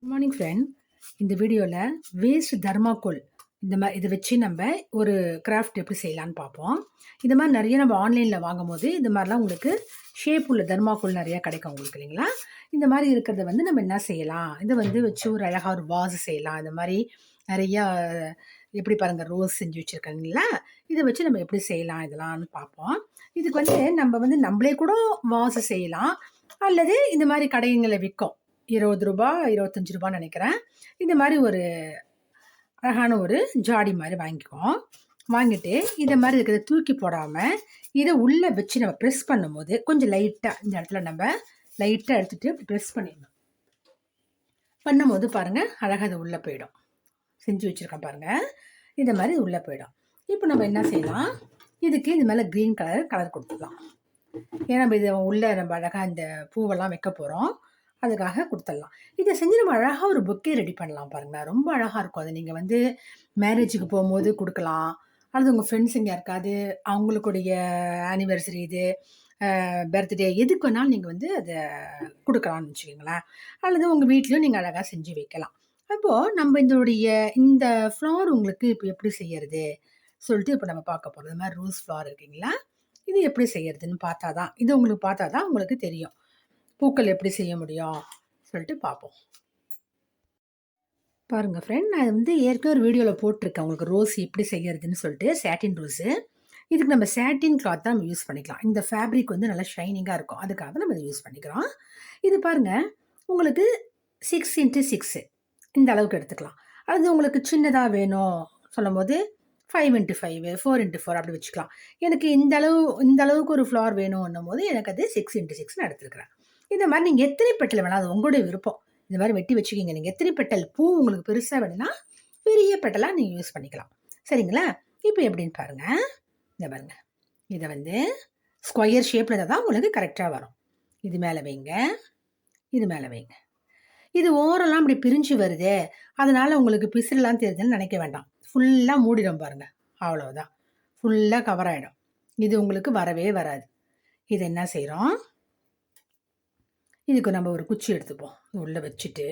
Good morning friend. இந்த வீடியோவில் waste thermocol இதை வச்சு நம்ம ஒரு கிராஃப்ட் எப்படி செய்யலான்னு பார்ப்போம். இந்த மாதிரி நிறைய நம்ம ஆன்லைனில் வாங்கும் போது இந்த மாதிரிலாம் உங்களுக்கு ஷேப் உள்ள தர்மாக்கோல் நிறையா கிடைக்கும் உங்களுக்கு இல்லைங்களா. இந்த மாதிரி இருக்கிறத நம்ம என்ன செய்யலாம், இதை வச்சு ஒரு அழகாக ஒரு வாஸ் செய்யலாம். இந்த மாதிரி நிறையா எப்படி பாருங்கள் ரோஸ் செஞ்சு வச்சுருக்காங்களா, இதை வச்சு நம்ம எப்படி செய்யலாம் இதெல்லாம்னு பார்ப்போம். இதுக்கு நம்ம நம்மளே கூட வாஸ் செய்யலாம், அல்லது இந்த மாதிரி கடைங்களை விற்கும் ரூ. 20 ரூ. 25 நினைக்கிறேன். இந்த மாதிரி ஒரு அழகான ஒரு ஜாடி மாதிரி வாங்கிக்குவோம். வாங்கிட்டு இதை மாதிரி இருக்கிறத தூக்கி போடாமல் இதை உள்ளே வச்சு நம்ம ப்ரெஸ் பண்ணும்போது கொஞ்சம் லைட்டாக இந்த இடத்துல நம்ம லைட்டாக எடுத்துகிட்டு ப்ரெஸ் பண்ணிடணும். பண்ணும்போது பாருங்கள் அழகாக அது உள்ளே போயிடும். செஞ்சு வச்சுருக்கேன் பாருங்கள், இந்த மாதிரி உள்ளே போயிடும். இப்போ நம்ம என்ன செய்யலாம், இதுக்கு இந்த மேலே க்ரீன் கலர் கொடுத்துடலாம். ஏன்னா நம்ம இதை உள்ளே நம்ம அழகாக இந்த பூவெல்லாம் வைக்க போகிறோம், அதுக்காக கொடுத்துடலாம். இதை செஞ்சு நம்ம அழகாக ஒரு பொக்கே ரெடி பண்ணலாம் பாருங்களேன். ரொம்ப அழகாக இருக்கும். அதை நீங்கள் மேரேஜுக்கு போகும்போது கொடுக்கலாம், அல்லது உங்கள் ஃப்ரெண்ட்ஸுங்க யாருக்காவது அவங்களுக்குடைய ஆனிவர்சரி இது பர்த்டே எதுக்கு வேணாலும் நீங்கள் அதை கொடுக்கலாம்னு வச்சுக்கோங்களேன். அல்லது உங்கள் வீட்லேயும் நீங்கள் அழகாக செஞ்சு வைக்கலாம். அப்போது நம்ம இந்த ஃப்ளவர் உங்களுக்கு இப்போ எப்படி செய்யறது சொல்லிட்டு இப்போ நம்ம பார்க்க போகிறோம். இந்த மாதிரி ரோஸ் ஃப்ளவர் இருக்குங்களா, இது எப்படி செய்யறதுன்னு பார்த்தா தான் உங்களுக்கு தெரியும் பூக்கள் எப்படி செய்ய முடியும் சொல்லிட்டு பார்ப்போம். பாருங்கள் ஃப்ரெண்ட், நான் ஏற்கனவே ஒரு வீடியோவில் போட்டிருக்கேன் உங்களுக்கு ரோஸ் எப்படி செய்யறதுன்னு சொல்லிட்டு. சாட்டின் ரோஸு, இதுக்கு நம்ம சாட்டின் கிளாத் தான் நம்ம யூஸ் பண்ணிக்கலாம். இந்த ஃபேப்ரிக் நல்லா ஷைனிங்காக இருக்கும், அதுக்காக நம்ம இதை யூஸ் பண்ணிக்கிறோம். இது பாருங்கள் உங்களுக்கு 6x6 இந்த அளவுக்கு எடுத்துக்கலாம். அது உங்களுக்கு சின்னதாக வேணும் சொல்லும் போது 5x5 4x4 அப்படி வச்சுக்கலாம். எனக்கு இந்த அளவுக்கு ஒரு ஃப்ளவர் வேணும்னும் போது எனக்கு அது 6x6 எடுத்துருக்கிறேன். இந்த மாதிரி நீங்கள் எத்தனை பெட்டல் வேணால் அது உங்களுடைய விருப்பம். இந்த மாதிரி வெட்டி வச்சுக்கிங்க. நீங்கள் எத்தனை பெட்டல் பூ உங்களுக்கு பெருசாக வேணும்னா பெரிய பெட்டலாக நீங்கள் யூஸ் பண்ணிக்கலாம். சரிங்களா? இப்போ எப்படின்னு பாருங்கள். இந்த பாருங்கள், இதை ஸ்கொயர் ஷேப்பில் தான் உங்களுக்கு கரெக்டாக வரும். இது மேலே வைங்க, இது மேலே வைங்க. இது ஓரெல்லாம் அப்படி பிரிஞ்சு வருது, அதனால் உங்களுக்கு பிசிறலாம் தெரியுதுன்னு நினைக்க வேண்டாம். ஃபுல்லாக மூடிடும் பாருங்கள், அவ்வளோதான். ஃபுல்லாக கவர் ஆகிடும். இது உங்களுக்கு வரவே வராது. இது என்ன செய்கிறோம், இதுக்கு நம்ம ஒரு குச்சி எடுத்துப்போம். உள்ளே வச்சுட்டு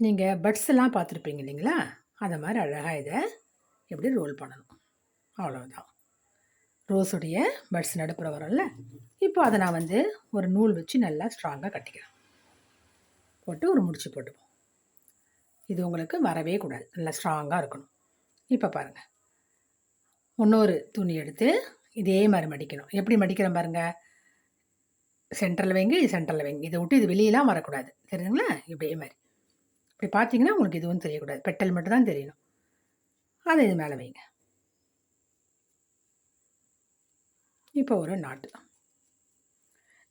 நீங்கள் பட்ஸ் எல்லாம் பார்த்துருப்பீங்க இல்லைங்களா, அதை மாதிரி அழகாக இதை எப்படி ரோல் பண்ணணும். அவ்வளோதான். ரோஸுடைய பட்ஸ் நடுப்புற வரும்ல, இப்போ அதை நான் ஒரு நூல் வச்சு நல்லா ஸ்ட்ராங்காக கட்டிக்கிறேன். போட்டு ஒரு முடிச்சு போட்டுப்போம். இது உங்களுக்கு வரவே கூடாது, நல்லா ஸ்ட்ராங்காக இருக்கணும். இப்போ பாருங்கள், இன்னொரு துணி எடுத்து இதே மாதிரி மடிக்கணும். எப்படி மடிக்கிறேன் பாருங்கள், சென்டரில் வைங்க, இது சென்டரில் வைங்க. இதை விட்டு இது வெளியெல்லாம் வரக்கூடாது, தெரியுதுங்களா? இப்படியே மாதிரி இப்படி பார்த்தீங்கன்னா உங்களுக்கு இதுவும் தெரியக்கூடாது, பெட்டல் மட்டும் தான் தெரியணும். அதை இது மேலே வைங்க. இப்போ ஒரு நாட்டு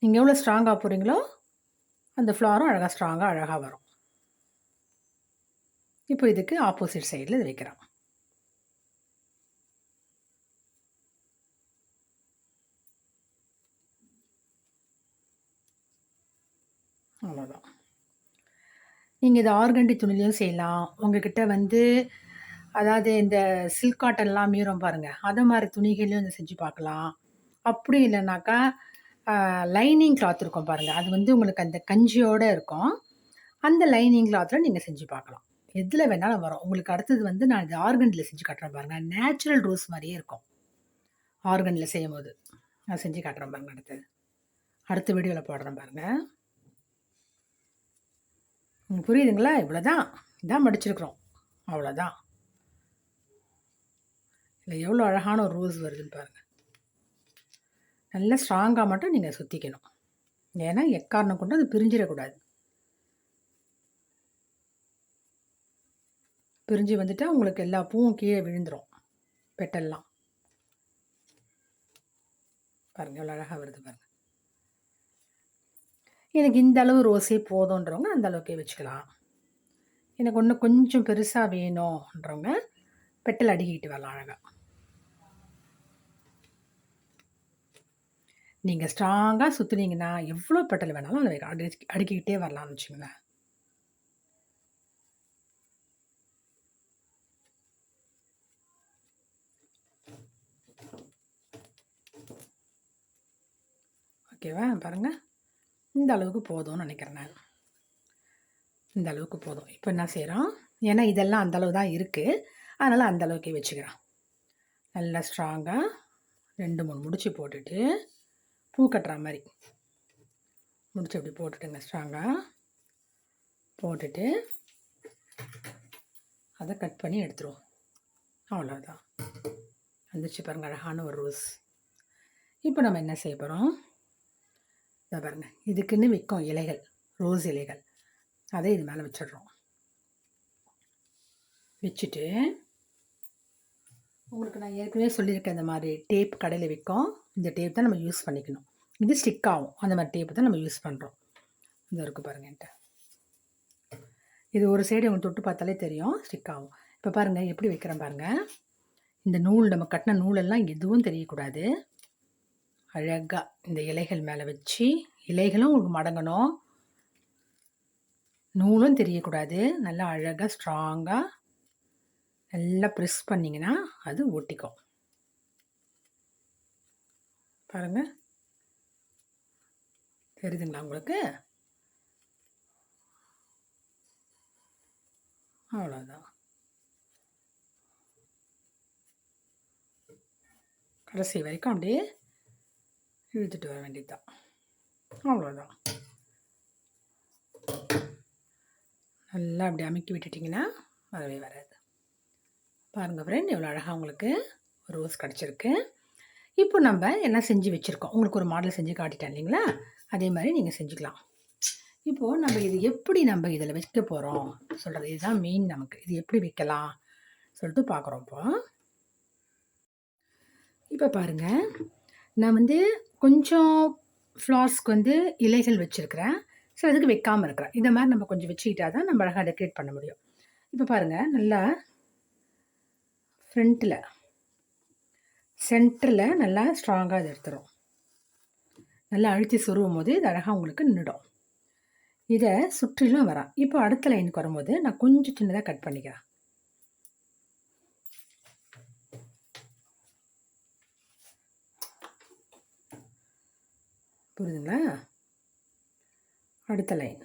நீங்கள் எவ்வளோ ஸ்ட்ராங்காக போகிறீங்களோ அந்த ஃப்ளவரும் அழகாக வரும். இப்போ இதுக்கு ஆப்போசிட் சைடில் இது வைக்கிறோம். அவ்வளோதான். நீங்கள் இது ஆர்கண்டி துணிலையும் செய்யலாம். உங்ககிட்ட அதாவது இந்த சில்க் காட்டன்லாம் மீறும் பாருங்கள், அதை மாதிரி துணிகளையும் இதை செஞ்சு பார்க்கலாம். அப்படி இல்லைனாக்கா லைனிங் கிளாத் இருக்கும் பாருங்கள், அது உங்களுக்கு அந்த கஞ்சியோடு இருக்கும். அந்த லைனிங் கிளாத்தில் நீங்கள் செஞ்சு பார்க்கலாம். எதில் வேணாலும் வரும் உங்களுக்கு. அடுத்தது நான் இது ஆர்கனில் செஞ்சு காட்டுறேன் பாருங்கள். நேச்சுரல் ரோஸ் மாதிரியே இருக்கும் ஆர்கனில் செய்யும் போது. நான் செஞ்சு காட்டுறேன் பாருங்கள். அடுத்த வீடியோவில் போடுறேன் பாருங்கள். உங்களுக்கு புரியுதுங்களா? இவ்வளோதான், இதான் மடிச்சிருக்கிறோம், அவ்வளோதான். இல்லை எவ்வளோ அழகான ஒரு ரோஸ் வருதுன்னு பாருங்கள். நல்லா ஸ்ட்ராங்காக மட்டும் நீங்கள் சுற்றிக்கணும், ஏன்னா எக்காரணம் கொண்டு அது பிரிஞ்சிடக்கூடாது. பிரிஞ்சு வந்துட்டால் உங்களுக்கு எல்லா பூவும் கீழே விழுந்துடும், பெட்டெல்லாம். பாருங்கள் எவ்வளோ அழகாக வருது பாருங்கள். எனக்கு இந்த அளவு ரோஸே போதுன்றவங்க அந்த அளவுக்கே வச்சுக்கலாம். எனக்கு ஒன்று கொஞ்சம் பெருசாக வேணுன்றவங்க பெட்டல் அடிக்கிட்டு வரலாம் அழகாக. நீங்கள் ஸ்ட்ராங்காக சுற்றுனீங்கன்னா எவ்வளோ பெட்டல் வேணாலும் அதை அடுக்கிக்கிட்டே வரலாம்னு வச்சுங்களேன். ஓகேவா? பாருங்கள், இந்த அளவுக்கு போதும்னு நினைக்கிறேன் நான். இந்த அளவுக்கு போதும். இப்போ என்ன செய்கிறோம், ஏன்னா இதெல்லாம் அந்தளவு தான் இருக்குது, அதனால் அந்த அளவுக்கே வச்சுக்கிறேன். நல்லா ஸ்ட்ராங்காக 2 3 முடிச்சு போட்டுட்டு, பூ கட்டுற மாதிரி முடிச்சு அப்படி போட்டுட்டுங்க. ஸ்ட்ராங்காக போட்டுட்டு அதை கட் பண்ணி எடுத்துருவோம். அவ்வளோதான். வந்துச்சு பாருங்கள், அழகான ஒரு ரோஸ். இப்போ நம்ம என்ன செய்ய போகிறோம், இதை பாருங்கள், இதுக்குன்னு விற்கும் இலைகள், ரோஸ் இலைகள், அதை இது மேலே வச்சிடுறோம். வச்சுட்டு உங்களுக்கு நான் ஏற்கனவே சொல்லியிருக்கேன், இந்த மாதிரி டேப் கடையில் விற்கும். இந்த டேப் தான் நம்ம யூஸ் பண்ணிக்கணும். இது ஸ்டிக் ஆகும், அந்த மாதிரி டேப்பு தான் நம்ம யூஸ் பண்ணுறோம். இந்த இருக்குது பாருங்கள் என்கிட்ட. இது ஒரு சைடு அவங்க தொட்டு பார்த்தாலே தெரியும், ஸ்டிக் ஆகும். இப்போ பாருங்கள் எப்படி வைக்கிறேன் பாருங்கள். இந்த நூல், நம்ம கட்டின நூலெல்லாம் எதுவும் தெரியக்கூடாது. அழகாக இந்த இலைகள் மேலே வச்சு, இலைகளும் உங்களுக்கு மடங்கணும், நூலும் தெரியக்கூடாது. நல்லா அழகாக ஸ்ட்ராங்காக நல்லா ப்ரெஸ் பண்ணிங்கன்னா அது ஒட்டிக்கும். பாருங்கள், தெரியுதுங்களா உங்களுக்கு? அவ்வளோதான். கடைசி வரைக்கும் அப்படியே இழுத்துட்டு வர வேண்டியது தான். அவ்வளோதான். நல்லா அப்படி அமுக்கி விட்டுட்டிங்கன்னா வரவே வராது. பாருங்கள் ஃப்ரெண்ட், எவ்வளோ அழகாக உங்களுக்கு ரோஸ் கிடச்சிருக்கு. இப்போ நம்ம என்ன செஞ்சு வச்சுருக்கோம், உங்களுக்கு ஒரு மாடல் செஞ்சு காட்டிட்டேன் இல்லைங்களா, அதே மாதிரி நீங்கள் செஞ்சுக்கலாம். இப்போது நம்ம இது எப்படி நம்ம இதில் வைக்க போகிறோம் சொல்கிறது, இதுதான் மெயின். நமக்கு இது எப்படி வைக்கலாம் சொல்லிட்டு பார்க்குறோம். இப்போ பாருங்கள், நான் வந்து கொஞ்சம் ஃப்ளார்ஸ்க்கு வந்து இலைகள் வச்சுருக்கிறேன், அதுக்கு வைக்காமல் இருக்கிறேன். இந்த மாதிரி நம்ம கொஞ்சம் வச்சுக்கிட்டா தான் நம்ம அழகாக டெக்கரேட் பண்ண முடியும். இப்போ பாருங்கள், நல்லா ஃப்ரண்ட்டில் சென்டரில் நல்லா ஸ்ட்ராங்காக இது எடுத்துரும். நல்லா அழுத்தி சொருவும் போது இது அழகாக உங்களுக்கு நின்றுடும். இதை சுற்றிலும் வரேன். இப்போ அடுத்த லைனுக்கு வரும்போது நான் கொஞ்சம் சின்னதாக கட் பண்ணிக்கிறேன். புரியுதுங்களா? அடுத்த லைன்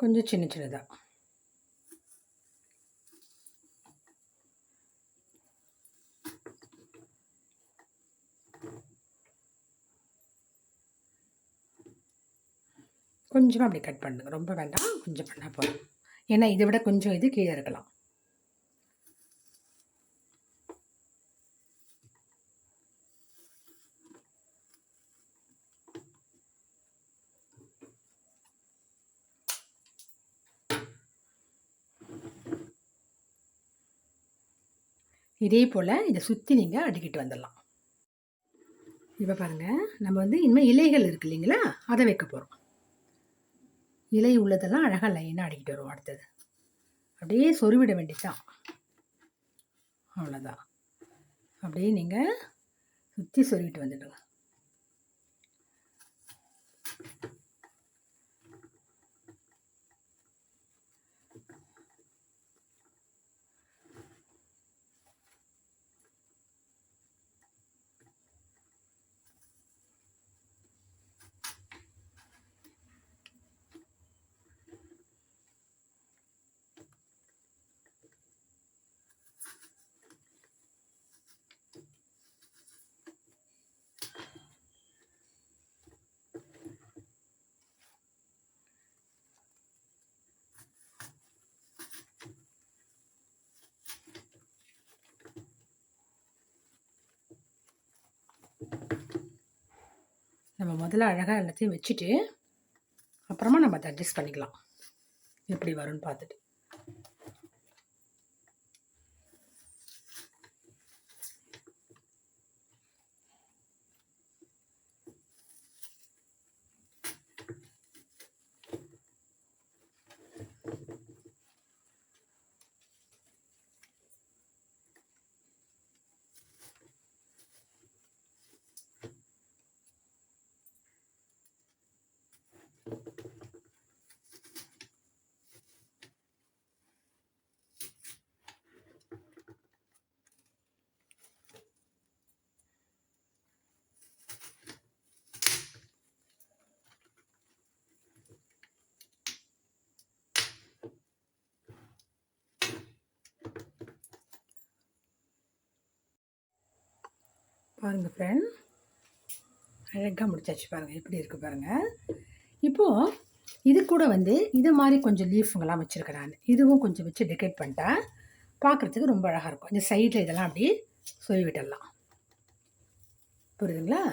கொஞ்சம் சின்ன சின்னதாக. கொஞ்சமாக அப்படி கட் பண்ணுங்க, ரொம்ப வேண்டாம், கொஞ்சம் பண்ணால் போதும். ஏன்னா இதை விட கொஞ்சம் இது கீழே இருக்கலாம். இதே போல் இதை சுற்றி நீங்கள் அடுக்கிட்டு வந்துடலாம். இப்போ பாருங்கள், நம்ம வந்து இனிமேல் இலைகள் இருக்குது இல்லைங்களா, அதை வைக்க போகிறோம். இலை உள்ளதெல்லாம் அழகாக லைனாக அடிக்கிட்டு வரும். அடுத்தது அப்படியே சொருவிட வேண்டியதுதான். அவ்வளோதான். அப்படியே நீங்கள் சுற்றி சொருவிட்டு வந்துடுங்க. நம்ம முதல்ல அழகாக எல்லாத்தையும் வச்சுட்டு அப்புறமா நம்ம அதை அட்ஜஸ்ட் பண்ணிக்கலாம், எப்படி வரும்னு பார்த்துட்டு. பாருங்கள் ஃப்ரெண்ட், அழகாக முடிச்சாச்சு பாருங்கள், எப்படி இருக்குது பாருங்கள். இப்போது இது கூட வந்து இது மாதிரி கொஞ்சம் லீஃபுங்கெல்லாம் வச்சுருக்கேன் நான். இதுவும் கொஞ்சம் வச்சு டெக்கரேட் பண்ணிட்டா பார்க்குறதுக்கு ரொம்ப அழகாக இருக்கும். இந்த சைடில் இதெல்லாம் அப்படி சொருவி விட்டுடலாம். புரியுதுங்களா?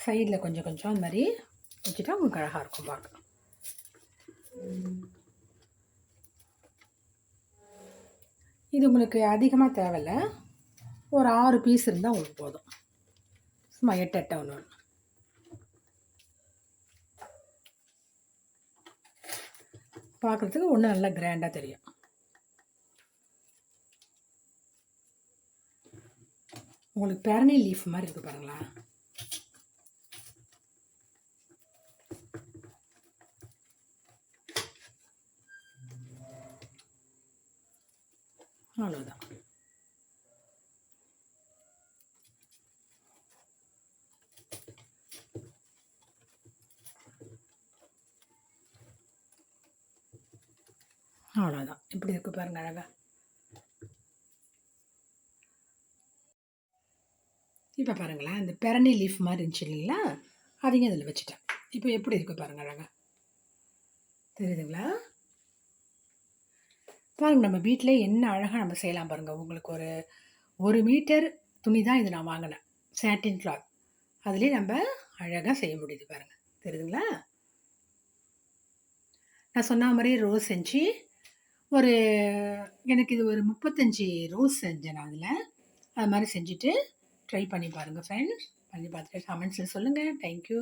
சைடில் கொஞ்சம் கொஞ்சம் அந்த மாதிரி வச்சுட்டா உங்களுக்கு அழகாக இருக்கும் பார்க்க. இது உங்களுக்கு அதிகமாக தேவையில்லை, ஒரு 6 பீஸ் இருந்தால் உங்களுக்கு போதும். சும்மா 8 8 ஒன்று ஒன்று பார்க்குறதுக்கு ஒன்று நல்லா கிராண்டாக தெரியும். உங்களுக்கு பேரணி லீஃப் மாதிரி இருக்குது பாருங்களா. அவ்வளோதான். அவ்வளோதான். இப்படி இருக்குது பாருங்கள் அழகாக. இப்போ பாருங்களேன், இந்த பெரணி லீஃப் மாதிரி இருந்துச்சு இல்லைங்களா, அதையும் அதில் வச்சுட்டேன். இப்போ எப்படி இருக்குது பாருங்கள் அழகாக. தெரியுதுங்களா? பாருங்கள், நம்ம வீட்டிலே என்ன அழகாக நம்ம செய்யலாம் பாருங்கள். உங்களுக்கு ஒரு 1 மீட்டர் துணி தான் இது நான் வாங்கினேன், சாட்டின் கிளாத். அதுலேயே நம்ம அழகாக செய்ய முடியுது பாருங்கள். தெரியுதுங்களா? நான் சொன்ன மாதிரி ரோஸ் செஞ்சு எனக்கு இது ஒரு 35 ரோஸ் செஞ்சேன் நான் அதில். அது மாதிரி செஞ்சுட்டு ட்ரை பண்ணி பாருங்கள் ஃப்ரெண்ட்ஸ். பண்ணி பார்த்துட்டு கமெண்ட்ஸில் சொல்லுங்கள். தேங்க்யூ.